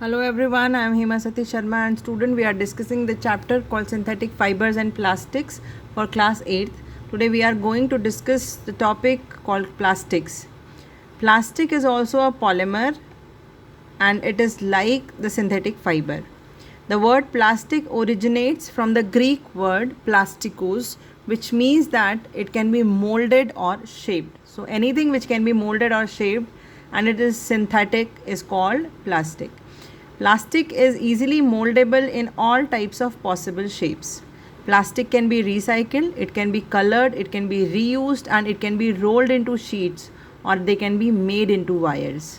Hello everyone, I am Hema Sati Sharma and student. We are discussing the chapter called Synthetic Fibers and Plastics for class 8th. Today we are going to discuss the topic called plastics. Plastic is also a polymer and it is like the synthetic fiber. The word plastic originates from the Greek word plastikos, which means that it can be molded or shaped. So anything which can be molded or shaped and it is synthetic is called plastic. Plastic is easily moldable in all types of possible shapes. Plastic can be recycled, it can be colored, it can be reused, and it can be rolled into sheets or they can be made into wires.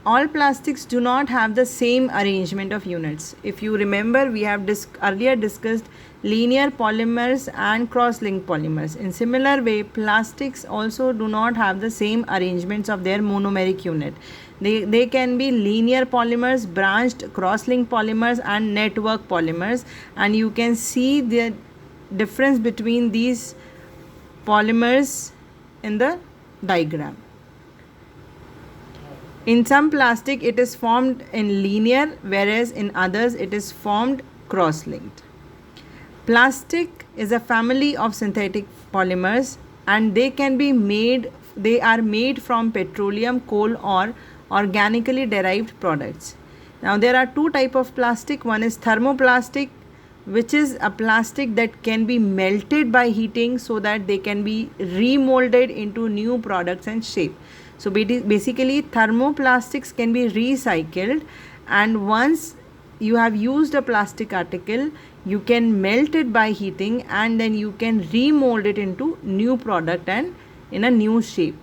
All plastics do not have the same arrangement of units. If you remember, we have earlier discussed linear polymers and cross-linked polymers. In similar way, plastics also do not have the same arrangements of their monomeric unit. They can be linear polymers, branched cross-linked polymers, and network polymers, and you can see the difference between these polymers in the diagram. In some plastic it is formed in linear, whereas in others it is formed cross-linked. Plastic is a family of synthetic polymers and they are made from petroleum, coal or organically derived products. Now there are two types of plastic. One is thermoplastic, which is a plastic that can be melted by heating so that they can be remolded into new products and shape. So basically thermoplastics can be recycled, and once you have used a plastic article, you can melt it by heating and then you can remold it into new product and in a new shape.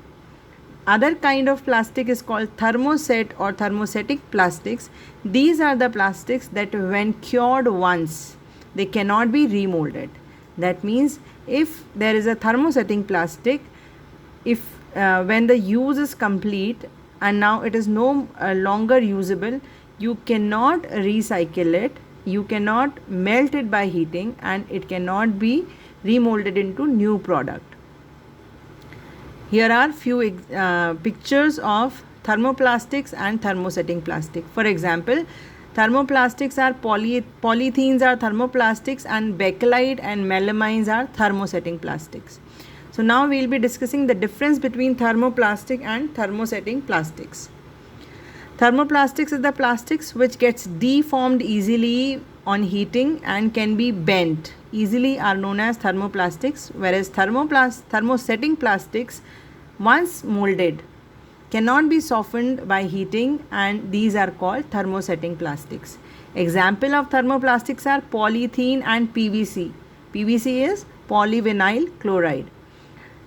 Other kind of plastic is called thermoset or thermostatic plastics. These are the plastics that when cured once, they cannot be remolded. That means if there is a thermosetting plastic, when the use is complete and now it is no longer usable, you cannot recycle it, you cannot melt it by heating, and it cannot be remolded into new product. Here are few pictures of thermoplastics and thermosetting plastic. For example, thermoplastics are polythenes are thermoplastics, and bakelite and melamines are thermosetting plastics. So now we will be discussing the difference between thermoplastic and thermosetting plastics. Thermoplastics is the plastics which gets deformed easily on heating and can be bent easily are known as thermoplastics, whereas thermosetting plastics, once molded, cannot be softened by heating, and these are called thermosetting plastics. Example of thermoplastics are polythene and PVC. PVC is polyvinyl chloride.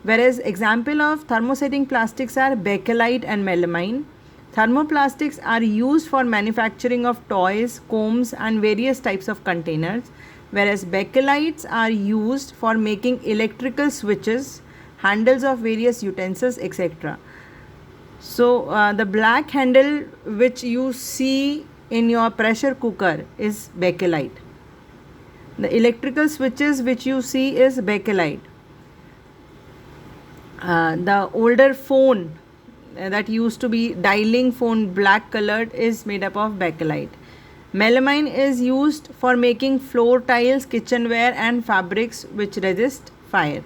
Whereas example of thermosetting plastics are bakelite and melamine. Thermoplastics are used for manufacturing of toys, combs, and various types of containers, whereas bakelites are used for making electrical switches, handles of various utensils, etc. So the black handle which you see in your pressure cooker is bakelite. The electrical switches which you see is bakelite. The older phone that used to be dialing phone, black colored, is made up of bakelite. Melamine is used for making floor tiles, kitchenware, and fabrics which resist fire.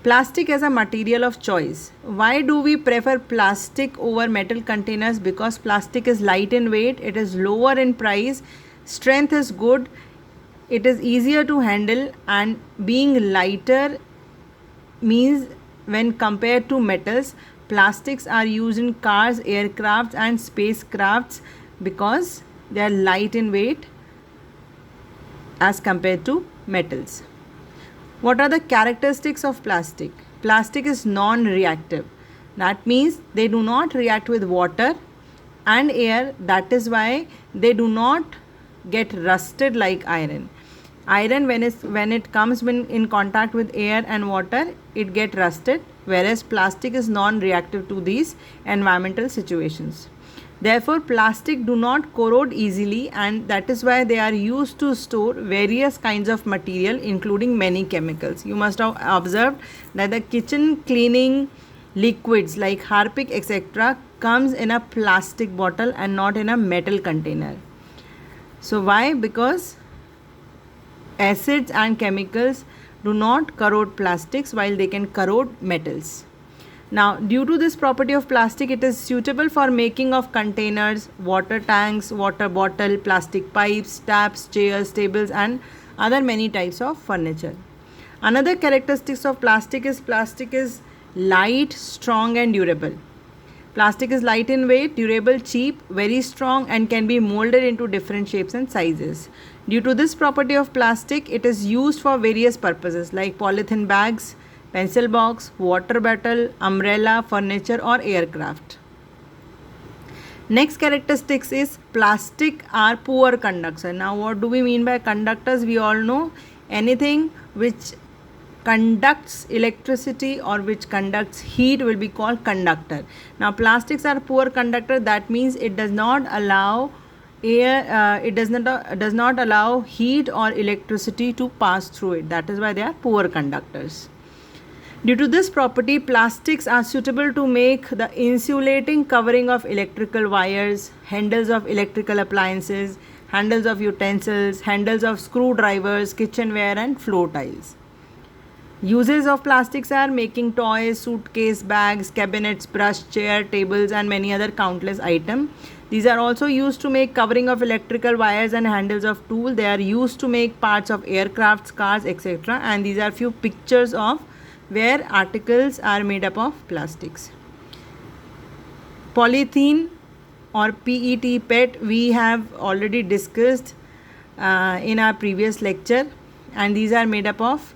Plastic as a material of choice. Why do we prefer plastic over metal containers? Because plastic is light in weight, it is lower in price, strength is good, it is easier to handle, and being lighter means when compared to metals, plastics are used in cars, aircrafts, and spacecrafts because they are light in weight as compared to metals. What are the characteristics of plastic? Plastic is non-reactive. That means they do not react with water and air. That is why they do not get rusted like iron. Iron, when it comes in contact with air and water, it gets rusted, whereas plastic is non-reactive to these environmental situations. Therefore, plastic do not corrode easily, and that is why they are used to store various kinds of material, including many chemicals. You must have observed that the kitchen cleaning liquids like Harpic etc. comes in a plastic bottle and not in a metal container. So why? Because acids and chemicals do not corrode plastics while they can corrode metals. Now, due to this property of plastic, it is suitable for making of containers, water tanks, water bottle, plastic pipes, taps, chairs, tables, and other many types of furniture. Another characteristics of plastic is light, strong, and durable. Plastic is light in weight, durable, cheap, very strong, and can be molded into different shapes and sizes. Due to this property of plastic, it is used for various purposes like polythene bags, pencil box, water bottle, umbrella, furniture, or aircraft. Next characteristics is plastic are poor conductors. Now what do we mean by conductors? We all know anything which conducts electricity or which conducts heat will be called conductor. Now plastics are poor conductor, that means it does not allow does not allow heat or electricity to pass through it. That is why they are poor conductors. Due to this property, plastics are suitable to make the insulating covering of electrical wires, handles of electrical appliances, handles of utensils, handles of screwdrivers, kitchenware, and floor tiles. Uses of plastics are making toys, suitcase, bags, cabinets, brush, chair, tables, and many other countless items. These are also used to make covering of electrical wires and handles of tools. They are used to make parts of aircrafts, cars, etc. And these are few pictures of where articles are made up of plastics. Polythene or PET we have already discussed in our previous lecture, and these are made up of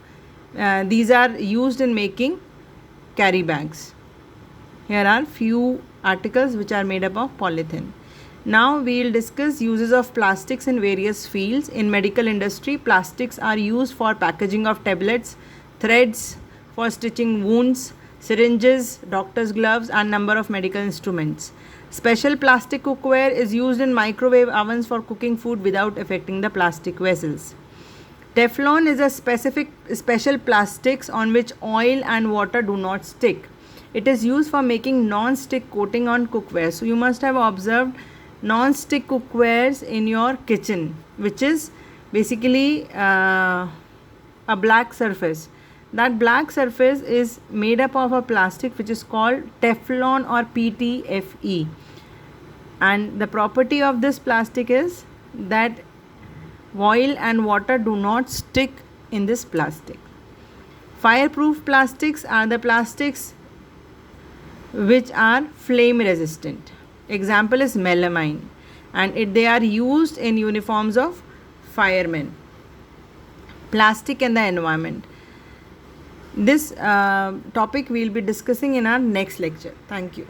these are used in making carry bags. Here are few articles which are made up of polythene. Now we will discuss uses of plastics in various fields. In medical industry, plastics are used for packaging of tablets, threads, for stitching wounds, syringes, doctor's gloves, and number of medical instruments. Special plastic cookware is used in microwave ovens for cooking food without affecting the plastic vessels. Teflon is a special plastics on which oil and water do not stick. It is used for making non-stick coating on cookware. So you must have observed non-stick cookwares in your kitchen, which is basically a black surface. That black surface is made up of a plastic which is called Teflon or PTFE. And the property of this plastic is that oil and water do not stick in this plastic. Fireproof plastics are the plastics which are flame resistant. Example is melamine, and they are used in uniforms of firemen. Plastic and the environment. This topic we will be discussing in our next lecture. Thank you.